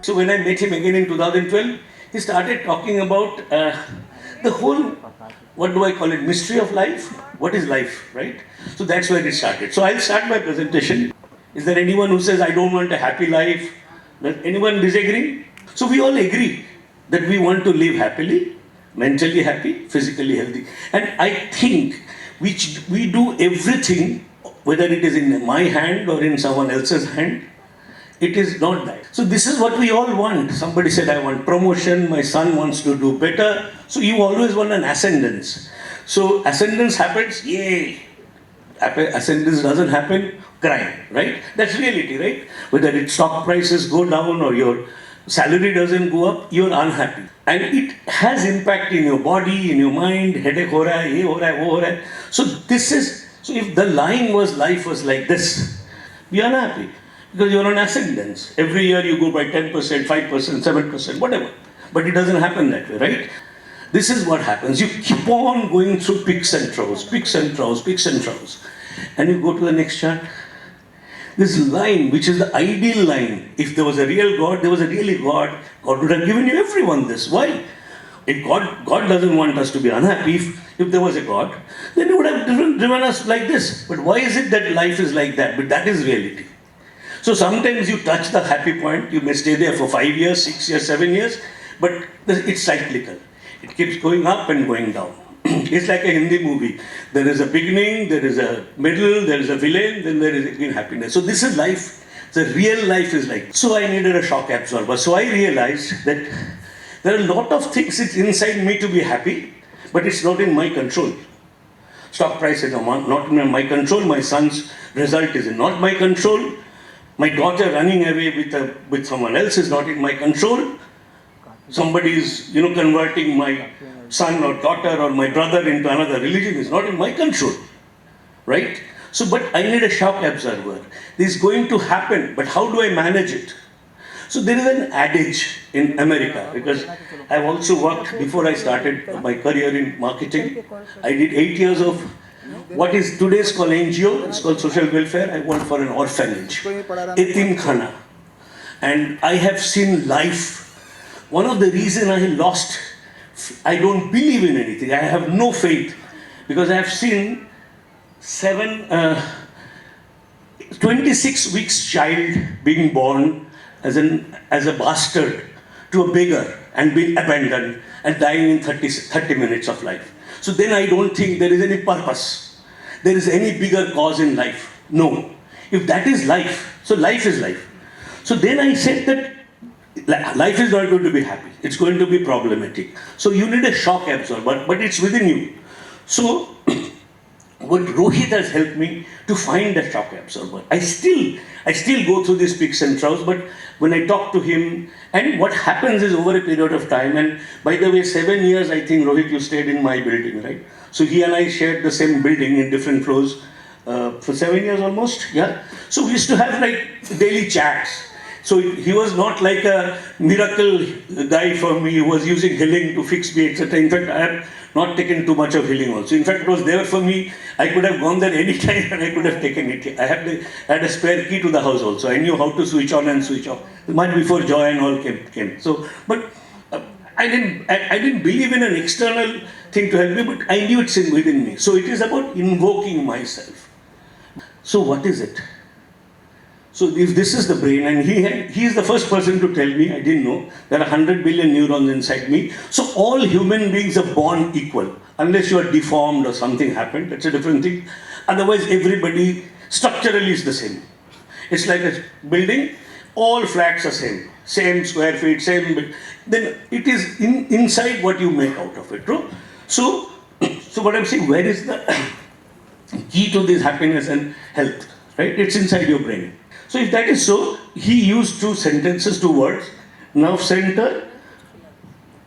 So when I met him again in 2012, he started talking about the whole, what do I call it, mystery of life? What is life, right? So that's where it started. So I'll start my presentation. Is there anyone who says, I don't want a happy life? Does anyone disagree? So we all agree that we want to live happily, mentally happy, physically healthy. And I think we do everything, whether it is in my hand or in someone else's hand, it is not that. So this is what we all want. Somebody said, I want promotion, my son wants to do better. So you always want an ascendance. So ascendance happens, yay. Ascendance doesn't happen, cry, right? That's reality, right? Whether its stock prices go down or your salary doesn't go up, you're unhappy. And it has impact in your body, in your mind, headache ho raha hai, ye ho raha hai, wo ho raha hai. So if the line was, life was like this, be unhappy. Because you're on ascendance. Every year you go by 10%, 5%, 7%, whatever. But it doesn't happen that way, right? This is what happens. You keep on going through peaks and troughs, peaks and troughs, peaks and troughs. And you go to the next chart. This line, which is the ideal line, if there was a real God, there was a really God, God would have given you everyone this. Why? If God doesn't want us to be unhappy, if there was a God, then He would have driven us like this. But why is it that life is like that? But that is reality. So sometimes you touch the happy point, you may stay there for 5 years, 6 years, 7 years, but it's cyclical. It keeps going up and going down. It's like a Hindi movie. There is a beginning, there is a middle, there is a villain, then there is again happiness. So this is life. The real life is like. So I needed a shock absorber. So I realized that there are a lot of things inside me to be happy, but it's not in my control. Stock price is not in my control. My son's result is not my control. My daughter running away with someone else is not in my control. Somebody is, converting my son or daughter or my brother into another religion is not in my control, right? So, but I need a shock absorber. This is going to happen, but how do I manage it? So there is an adage in America, because I've also worked, before I started my career in marketing, I did 8 years of what is today's called NGO, it's called social welfare. I worked for an orphanage, Etim Khana. And I have seen life. One of the reasons I lost, I don't believe in anything, I have no faith, because I have seen 26 weeks child being born as a bastard to a beggar and being abandoned and dying in 30 minutes of life. So then I don't think there is any purpose, there is any bigger cause in life. No. If that is life, so life is life. So then I said that life is not going to be happy. It's going to be problematic. So you need a shock absorber, but it's within you. So what Rohit has helped me to find a shock absorber. I still go through these peaks and troughs, but when I talk to him, and what happens is over a period of time, and by the way, 7 years, I think, Rohit, you stayed in my building, right? So he and I shared the same building in different floors for 7 years almost, yeah? So we used to have like daily chats. So he was not like a miracle guy for me. He was using healing to fix me, etc. In fact, I have not taken too much of healing also. In fact, it was there for me. I could have gone there any time and I could have taken it. I had a spare key to the house also. I knew how to switch on and switch off. Much before Joy and all came. So, but I didn't believe in an external thing to help me, but I knew it's within me. So it is about invoking myself. So what is it? So if this is the brain, and he is the first person to tell me, I didn't know, there are 100 billion neurons inside me. So all human beings are born equal, unless you are deformed or something happened, that's a different thing. Otherwise everybody structurally is the same. It's like a building, all flats are same square feet, same, then it is inside what you make out of it, true? So what I'm saying, where is the key to this happiness and health, right? It's inside your brain. So if that is so, he used 2 sentences, 2 words, nerve center,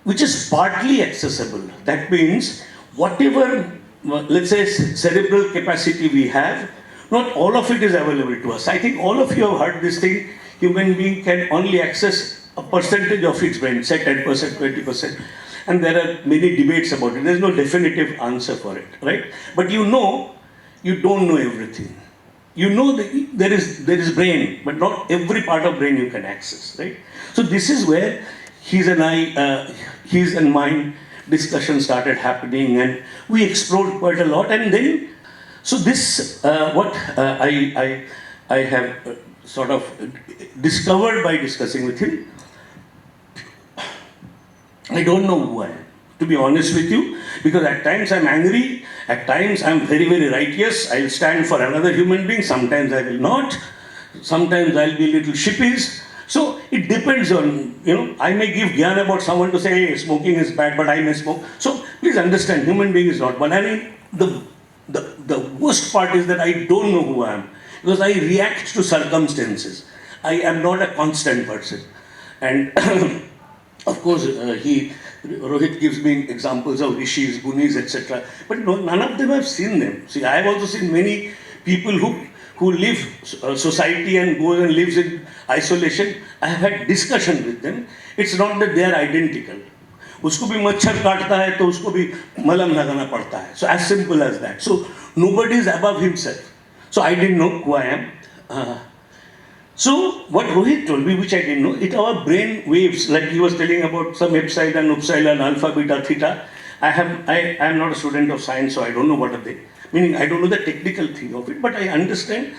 which is partly accessible. That means whatever, let's say, cerebral capacity we have, not all of it is available to us. I think all of you have heard this thing, human being can only access a percentage of its brain, say 10%, 20%. And there are many debates about it. There's no definitive answer for it, right? But you don't know everything. you know there is brain, but not every part of brain you can access, right? So this is where his and mine discussion started happening, and we explored quite a lot. And then, so this what I have sort of discovered by discussing with him. I don't know who I am, to be honest with you, because at times I'm angry, at times I'm very, very righteous. I'll stand for another human being, sometimes I will not, sometimes I'll be a little shippies. So it depends on, I may give gyan about someone to say, hey, smoking is bad, but I may smoke. So please understand, human being is not one. I mean, the worst part is that I don't know who I am, because I react to circumstances. I am not a constant person. And of course, Rohit gives me examples of rishis, gunis, etc. But none of them have seen them. See, I have also seen many people who leave society and goes and lives in isolation. I have had discussion with them. It's not that they are identical. उसको भी मच्छर काटता है तो उसको भी मलम लगाना पड़ता है. So as simple as that. So nobody is above himself. So I didn't know who I am. So what Rohit told me, which I didn't know, our brain waves, like he was telling about some epsilon, upsilon, alpha, beta, theta. I am not a student of science, so I don't know what are they. Meaning I don't know the technical thing of it, but I understand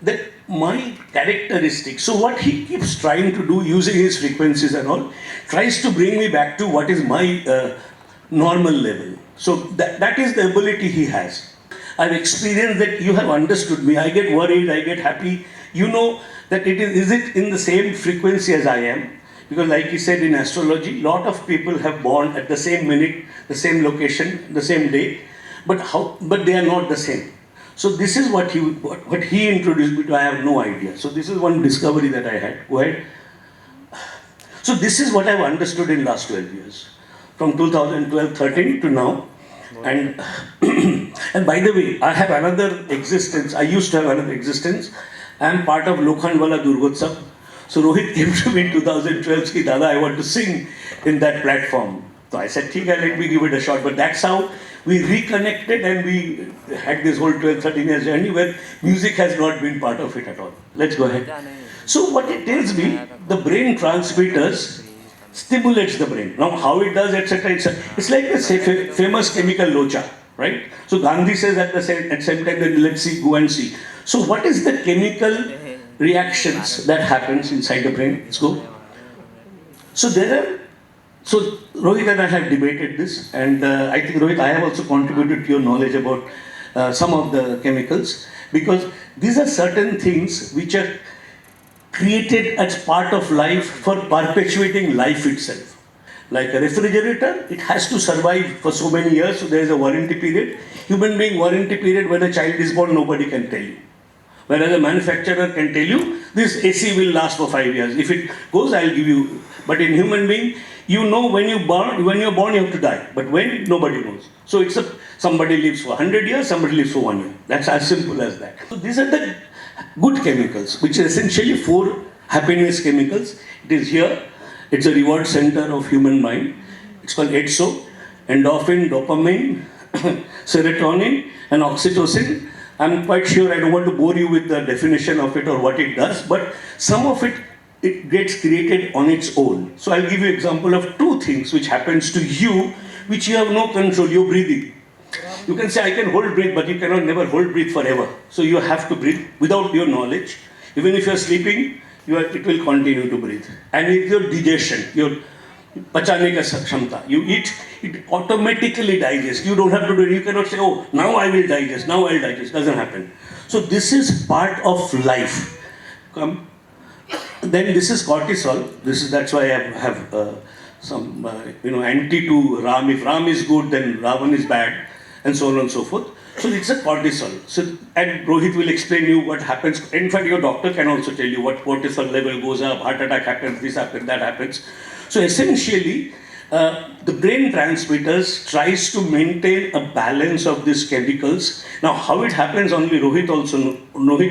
that my characteristics. So what he keeps trying to do using his frequencies and all, tries to bring me back to what is my normal level. So that is the ability he has. I've experienced that. You have understood me. I get worried, I get happy. You know that is it in the same frequency as I am? Because like he said in astrology, lot of people have born at the same minute, the same location, the same day, but they are not the same. So this is what he introduced me to. I have no idea. So this is one discovery that I had. Go ahead. So this is what I've understood in last 12 years, from 2012-13 to now. And and by the way, I have another existence. I used to have another existence. I am part of Lokhandwala Durgotsav. So Rohit came to me in 2012, ki Dada, I want to sing in that platform. So I said, "Theek hai, let me give it a shot." But that's how we reconnected, and we had this whole 12-13 years journey where music has not been part of it at all. Let's go ahead. So what it tells me, the brain transmitters stimulates the brain. Now how it does, etc. It's like the famous chemical locha, right? So Gandhi says at the same time that let's see, go and see. So what is the chemical reactions that happens inside the brain? Let's go. So Rohit and I have debated this, and I think Rohit, I have also contributed to your knowledge about some of the chemicals, because these are certain things which are created as part of life for perpetuating life itself. Like a refrigerator, it has to survive for so many years, so there is a warranty period. Human being warranty period, when a child is born, nobody can tell you. Whereas a manufacturer can tell you, this AC will last for 5 years. If it goes, I'll give you. But in human being, you know when you're born, you have to die. But when, nobody knows. So somebody lives for 100 years, somebody lives for 1 year. That's as simple as that. So these are the good chemicals, which are essentially 4 happiness chemicals. It is here. It's a reward center of human mind. It's called ASTRO, endorphin, dopamine, serotonin, and oxytocin. I'm quite sure I don't want to bore you with the definition of it or what it does, but some of it gets created on its own. So I'll give you an example of 2 things which happens to you, which you have no control. You're breathing. You can say, I can hold breath, but you cannot never hold breath forever. So you have to breathe without your knowledge. Even if you're sleeping, it will continue to breathe. And with your digestion, your pachane ka kshamta, you eat, it automatically digests. You don't have to do it. You cannot say, oh, now I will digest, now I'll digest. Doesn't happen. So this is part of life. Then this is cortisol. That's why I have some anti to Ram. If Ram is good, then Ravan is bad, and so on and so forth. So it's a cortisol. So, and Rohit will explain you what happens. In fact, your doctor can also tell you what cortisol level goes up, heart attack happens, this happens, that happens. So essentially, the brain transmitters tries to maintain a balance of these chemicals. Now, how it happens, only Rohit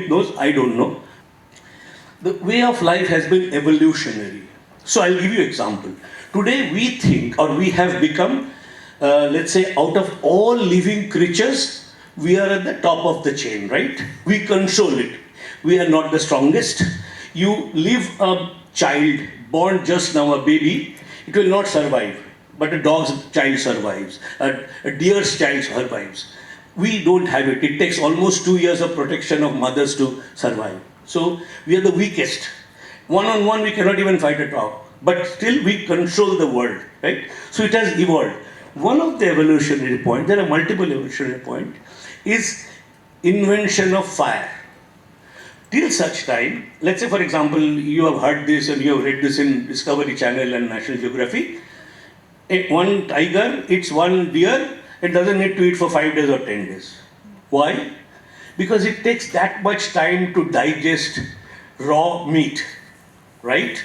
knows, I don't know. The way of life has been evolutionary. So I'll give you an example. Today we think, or we have become, let's say, out of all living creatures, we are at the top of the chain, right? We control it. We are not the strongest. You leave a child born just now, a baby, it will not survive. But a dog's child survives. A deer's child survives. We don't have it. It takes almost 2 years of protection of mothers to survive. So we are the weakest. One-on-one, we cannot even fight a dog. But still, we control the world, right? So it has evolved. One of the evolutionary points, there are multiple evolutionary points, is invention of fire. Till such time, let's say for example, you have heard this and you have read this in Discovery Channel and National Geography. One tiger eats one deer, it doesn't need to eat for 5 days or 10 days. Why? Because it takes that much time to digest raw meat, right?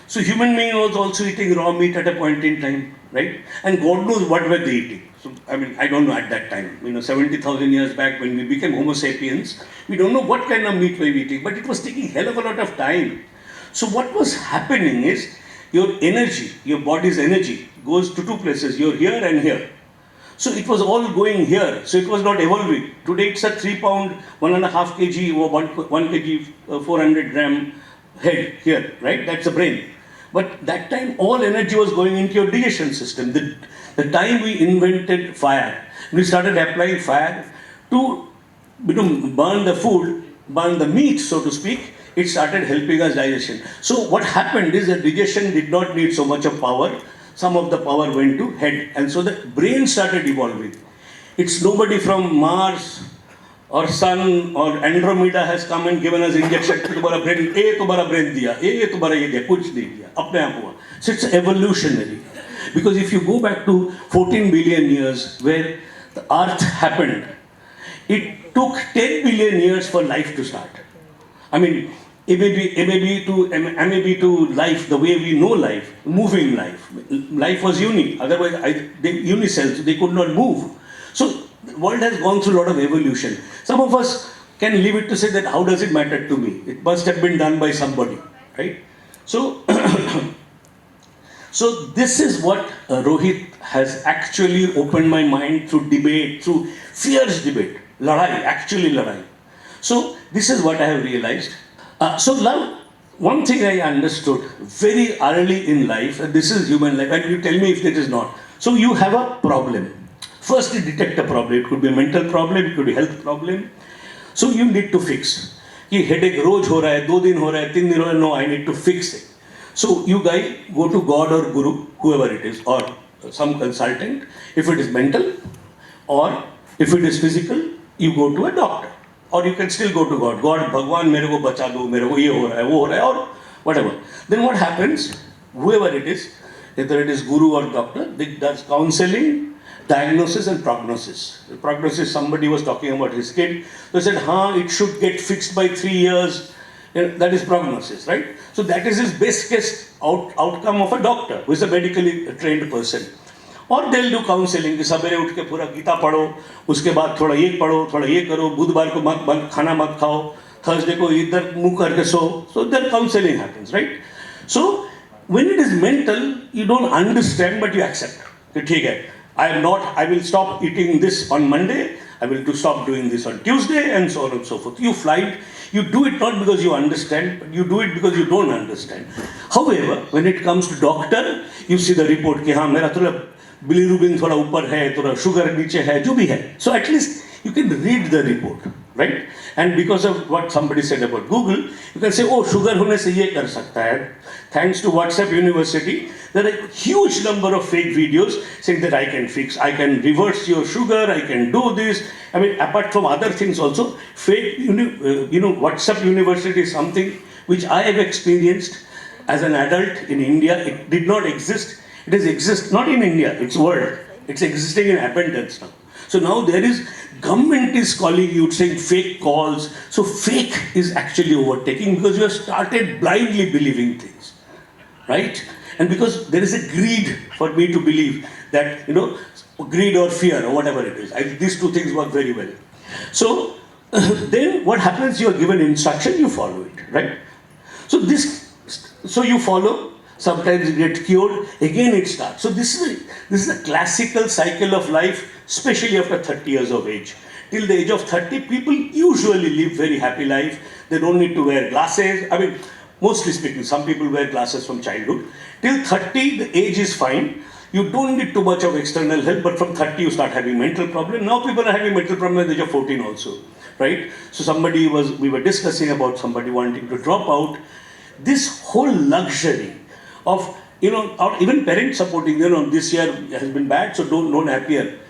So human being was also eating raw meat at a point in time, right? And God knows what were they eating. So, I mean, I don't know at that time. 70,000 years back when we became Homo sapiens, we don't know what kind of meat we were eating, but it was taking hell of a lot of time. So what was happening is, your energy, your body's energy, goes to two places, you're here and here. So it was all going here, so it was not evolving. Today it's a 3 pound, 1.5 kg or 1 kg, 400 gram head here, right? That's the brain. But that time all energy was going into your digestion system. The time we invented fire, we started applying fire to burn the food, burn the meat, so to speak, it started helping us digestion. So what happened is that digestion did not need so much of power. Some of the power went to head, and so the brain started evolving. It's nobody from Mars or Sun or Andromeda has come and given us injection. तुम्हारा brain दिया, तुम्हारा ये दिया, कुछ नहीं दिया, अपने आप हुआ. So it's evolutionary. Because if you go back to 14 billion years where the Earth happened, it took 10 billion years for life to start. I mean, MAB to life, the way we know life, moving life. Life was uni, otherwise unicells, they could not move. So the world has gone through a lot of evolution. Some of us can leave it to say that how does it matter to me? It must have been done by somebody, right? So, so this is what Rohit has actually opened my mind through debate, through fierce debate, actually ladai. So this is what I have realized. So now, one thing I understood very early in life, and this is human life, and you tell me if it is not. So you have a problem. First you detect a problem. It could be a mental problem, it could be a health problem. So you need to fix. Ki headache रोज हो रहा है, 2 दिन हो रहा है, 3 दिन हो रहा है, no, I need to fix it. So you guys go to God or Guru, whoever it is, or some consultant. If it is mental, or if it is physical, you go to a doctor. Or you can still go to God. God, Bhagwan, mere ko bacha do, mere ko ye ho raha hai, wo ho raha hai, or whatever. Then what happens? Whoever it is, whether it is guru or doctor, they does counseling, diagnosis and prognosis. The prognosis, somebody was talking about his kid. They said, it should get fixed by 3 years. That is prognosis, right? So that is his best case outcome of a doctor, who is a medically trained person. और they'll do counseling कि सवेरे उठ के पूरा गीता पढ़ो, उसके बाद थोड़ा ये पढ़ो, थोड़ा ये करो, बुधवार को खाना मत खाओ, थर्सडे को इधर मुंह करके सो. So then counseling happens, right? So when it is mental, you don't understand but you accept. कि ठीक है, I will stop eating this on Monday, I will stop doing this on Tuesday, and so on and so forth. You fly, you do it not because you understand, but you do it because you don't understand. However, when it comes to doctor, you see the report कि हाँ मेरा थोड़ा bilirubin थोड़ा ऊपर है, थोड़ा sugar नीचे है, जो भी है. So at least you can read the report, right? And because of what somebody said about Google, you can say, oh, sugar होने से ये कर सकता है. Thanks to WhatsApp University, there are a huge number of fake videos saying that I can fix, I can reverse your sugar, I can do this. I mean, apart from other things also, fake, WhatsApp University is something which I have experienced as an adult in India. It did not exist. It exists not in India, it's world. It's existing in abundance now. So now there is, government is calling you, saying fake calls. So fake is actually overtaking because you have started blindly believing things, right? And because there is a greed for me to believe that, greed or fear or whatever it is. These two things work very well. So then what happens, you are given instruction, you follow it, right? So you follow. sometimes it gets cured, again it starts. So this is a classical cycle of life, especially after 30 years of age. Till the age of 30, people usually live very happy life. They don't need to wear glasses. I mean, mostly speaking, some people wear glasses from childhood. Till 30, the age is fine. You don't need too much of external help, but from 30 you start having mental problem. Now people are having mental problem at the age of 14 also, right? So we were discussing about somebody wanting to drop out. This whole luxury of, or even parents supporting, this year has been bad, so don't appear.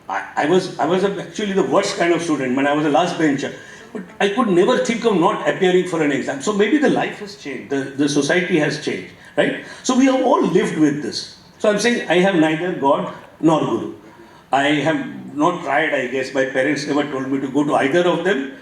I was actually the worst kind of student when I was a last bencher. But I could never think of not appearing for an exam. So maybe the life has changed, the society has changed, right? So we have all lived with this. So I'm saying I have neither God nor Guru. I have not tried, I guess. My parents never told me to go to either of them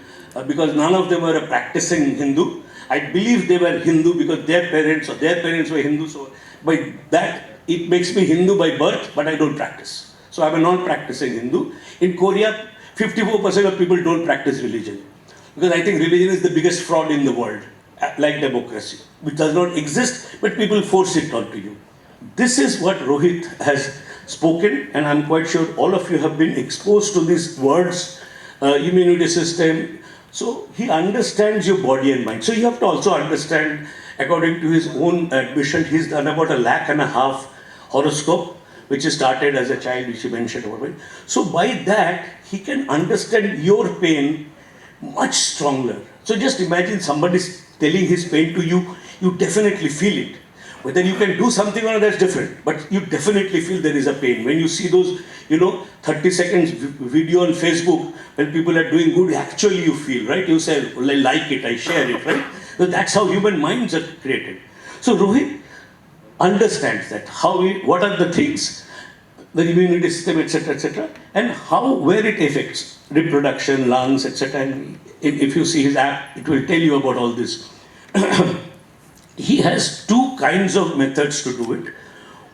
because none of them were a practicing Hindu. I believe they were Hindu because their parents were Hindu. So by that, it makes me Hindu by birth, but I don't practice. So I'm a non-practicing Hindu. In Korea, 54% of people don't practice religion. Because I think religion is the biggest fraud in the world, like democracy, which does not exist, but people force it onto you. This is what Rohit has spoken, and I'm quite sure all of you have been exposed to these words, immunity system. So he understands your body and mind. So you have to also understand, according to his own admission, he's done about 1.5 lakh horoscope, which he started as a child, which he mentioned about it. So by that, he can understand your pain much stronger. So just imagine somebody telling his pain to you, you definitely feel it. Whether you can do something or not, that's different. But you definitely feel there is a pain. When you see those, 30 seconds video on Facebook, when people are doing good, actually you feel, right? You say, well, I like it, I share it, right? So that's how human minds are created. So Rohit understands that, what are the things, the immunity system, etc., and where it affects reproduction, lungs, etc. And if you see his app, it will tell you about all this. He has two kinds of methods to do it.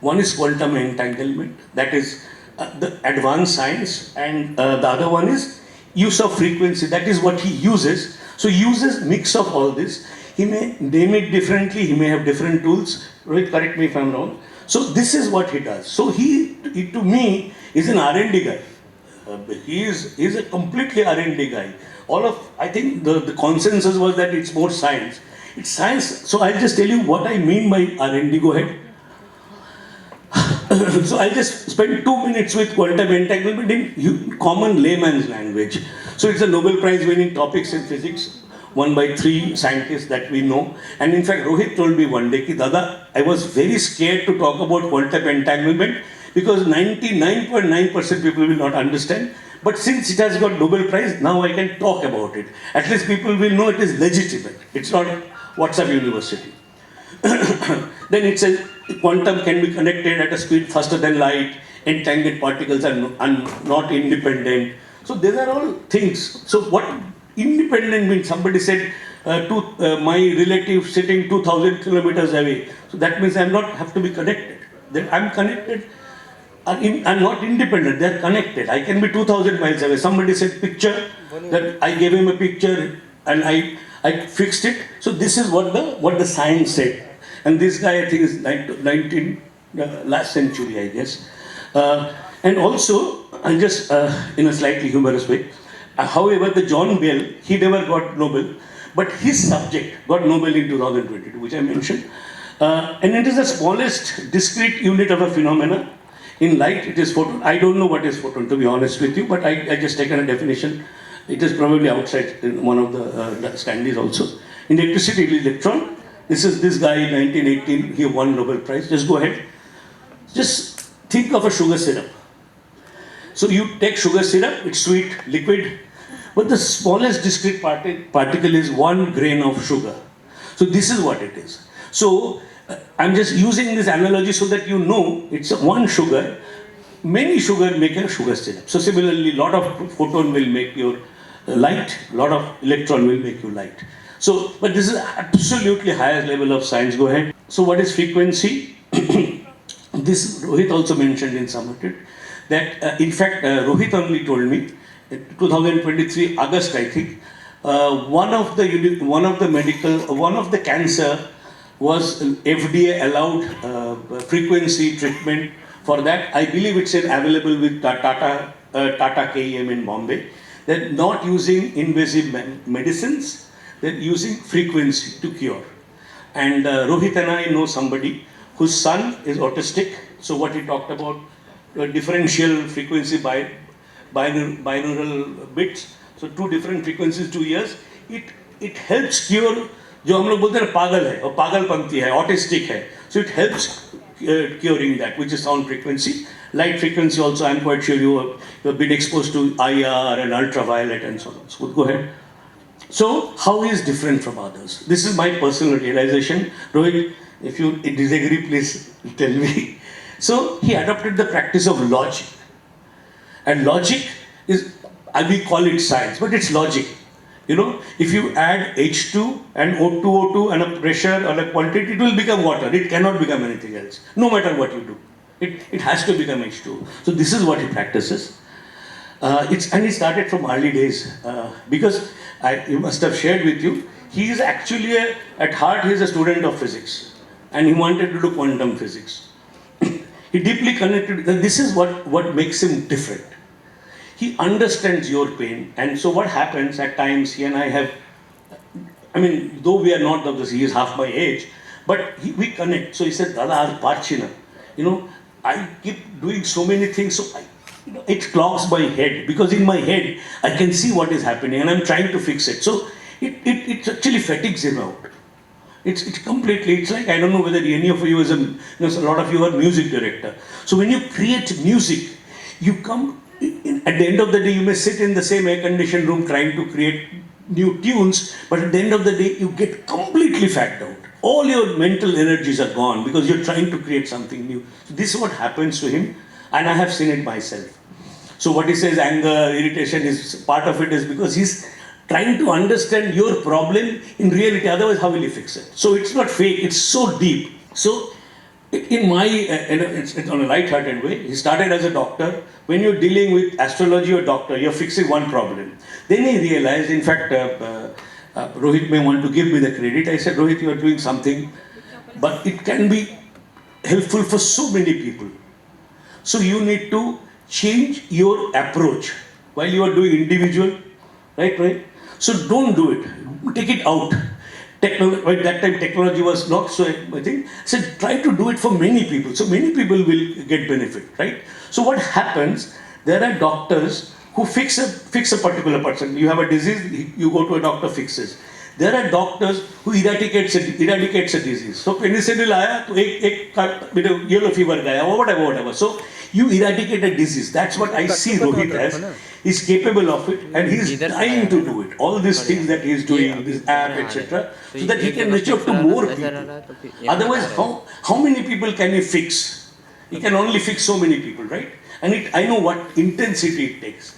One is quantum entanglement, that is the advanced science, and the other one is use of frequency, that is what he uses. So he uses mix of all this. He may name it differently, he may have different tools. Rohit, correct me if I'm wrong. So this is what he does. So he to me, is an R&D guy. He's a completely R&D guy. I think the consensus was that it's more science. It's science. So I'll just tell you what I mean by R&D. Go ahead. So I'll just spend 2 minutes with quantum entanglement in common layman's language. So it's a Nobel Prize winning topics in physics, one by 3 scientists that we know. And in fact, Rohit told me one day, Dada, I was very scared to talk about quantum entanglement because 99.9% people will not understand. But since it has got Nobel Prize, now I can talk about it. At least people will know it is legitimate. It's not WhatsApp University. Then it says quantum can be connected at a speed faster than light, entangled particles are not independent. So these are all things. So what independent means? Somebody said my relative sitting 2,000 kilometers away. So that means I not have to be connected. Then I'm connected. I'm not independent, they're connected. I can be 2,000 miles away. Somebody said picture, that I gave him a picture and I fixed it. So this is what the science said. And this guy, I think, is last century, I guess. And also, I'll just, in a slightly humorous way, however, the John Bell, he never got Nobel, but his subject got Nobel in 2022, which I mentioned. And it is the smallest discrete unit of a phenomena. In light, it is photon. I don't know what is photon, to be honest with you, but I just taken a definition. It is probably outside in one of the standees also. In electricity, it is electron. This is this guy in 1918, he won Nobel Prize. Just go ahead. Just think of a sugar syrup. So you take sugar syrup, it's sweet, liquid, but the smallest discrete particle is 1 grain of sugar. So this is what it is. So I'm just using this analogy so that you know it's one sugar. Many sugar make a sugar syrup. So similarly, a lot of photon will make your light, a lot of electron will make you light. So, but this is absolutely highest level of science. Go ahead. So what is frequency? This Rohit also mentioned in some of it, that in fact Rohit only told me, 2023 August I think, one of the cancer was FDA allowed frequency treatment for that. I believe it's available with Tata KEM in Bombay. They're not using invasive medicines, they're using frequency to cure. And Rohit and I know somebody whose son is autistic. So what he talked about, differential frequency binaural bits. So 2 different frequencies, 2 years. It helps cure. जो हम लोग बोलते हैं पागल है और पागलपंती है, autistic है. So it helps curing that, which is sound frequency. Light frequency also, I'm quite sure you've been exposed to IR and ultraviolet and so on. So go ahead. So how he is different from others? This is my personal realization. Rohit, if you disagree, please tell me. So he adopted the practice of logic. And logic is, we call it science, but it's logic. You know, if you add H2 and O2 and a pressure or a quantity, it will become water. It cannot become anything else, no matter what you do. It has to become H2. So this is what he practices. And he started from early days because you must have shared with you, he is actually, at heart, he is a student of physics. And he wanted to do quantum physics. He deeply connected, this is what makes him different. He understands your pain, and so what happens at times, he and I have, I mean, though we are not of this, he is half my age, but we connect. So he said, Dada, aar parchina. You know, I keep doing so many things, so it clogs my head, because in my head, I can see what is happening, and I'm trying to fix it. So it actually fatigues him out. It's completely, it's like, I don't know whether any of you is a lot of you are music director. So when you create music, you come, at the end of the day, you may sit in the same air-conditioned room trying to create new tunes, but at the end of the day, you get completely fagged out. All your mental energies are gone because you're trying to create something new. So this is what happens to him, and I have seen it myself. So what he says, anger, irritation, is part of it is because he's trying to understand your problem in reality, otherwise how will he fix it? So it's not fake, it's so deep. So in my, it's on a light-hearted way, he started as a doctor. When you're dealing with astrology or doctor, you're fixing one problem. Then he realized, in fact, Rohit may want to give me the credit. I said, Rohit, you are doing something, but it can be helpful for so many people. So you need to change your approach while you are doing individual, right? So don't do it. Take it out. At that time, technology was not so, I think. I said, try to do it for many people. So many people will get benefit, right? So what happens, there are doctors who fix a particular person. You have a disease, you go to a doctor, fixes. There are doctors who eradicates a disease. So penicillin aaya, to yellow fever gaya, or whatever. So you eradicate a disease. That's what I see Rohit as. He's capable of it, and he's trying to do it. All these things that he's doing, this app, etc., so that he can reach out to more people. Otherwise, how many people can he fix? He can only fix so many people, right? And I know what intensity it takes.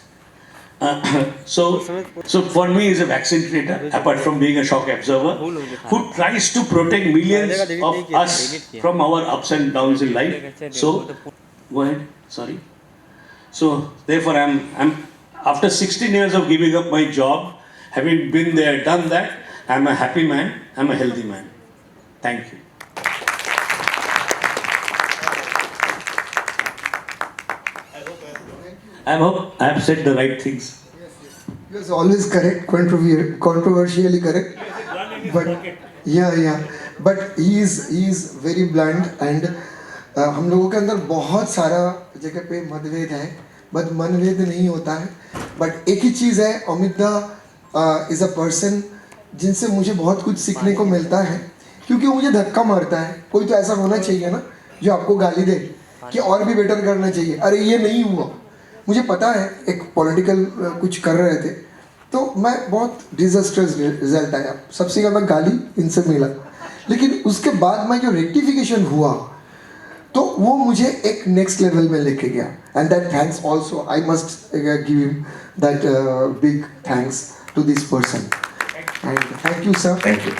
So for me, he's a vaccinator, apart from being a shock absorber, who tries to protect millions of us from our ups and downs in life. So, go ahead, sorry. So, therefore, I'm after 16 years of giving up my job, having been there, done that, I'm a happy man, I'm a healthy man. Thank you. I hope I have said the right things. Yes. He was always correct, controversially correct. But yeah. But he is very blunt, and हम लोगों के अंदर बहुत सारा जगह पे मतभेद है, बट मनभेद नहीं होता है. बट एक ही चीज़ है, अमित दा इज़ अ पर्सन जिनसे मुझे बहुत कुछ सीखने को मिलता है, क्योंकि वो मुझे धक्का मारता है. कोई तो ऐसा होना चाहिए ना जो आपको गाली दे कि और भी बेटर करना चाहिए. अरे ये नहीं हुआ. मुझे पता है एक पॉलिटिकल कुछ कर रहे थे, तो मैं बहुत डिजास्टर्स रिजल्ट आया, सबसे ज़्यादा गाली इनसे मिला. लेकिन उसके बाद में जो रेक्टिफिकेशन हुआ, तो वो मुझे एक नेक्स्ट लेवल में लेके गया. And that thanks also, I must give him that big thanks to this person. And thank you sir. Thank you.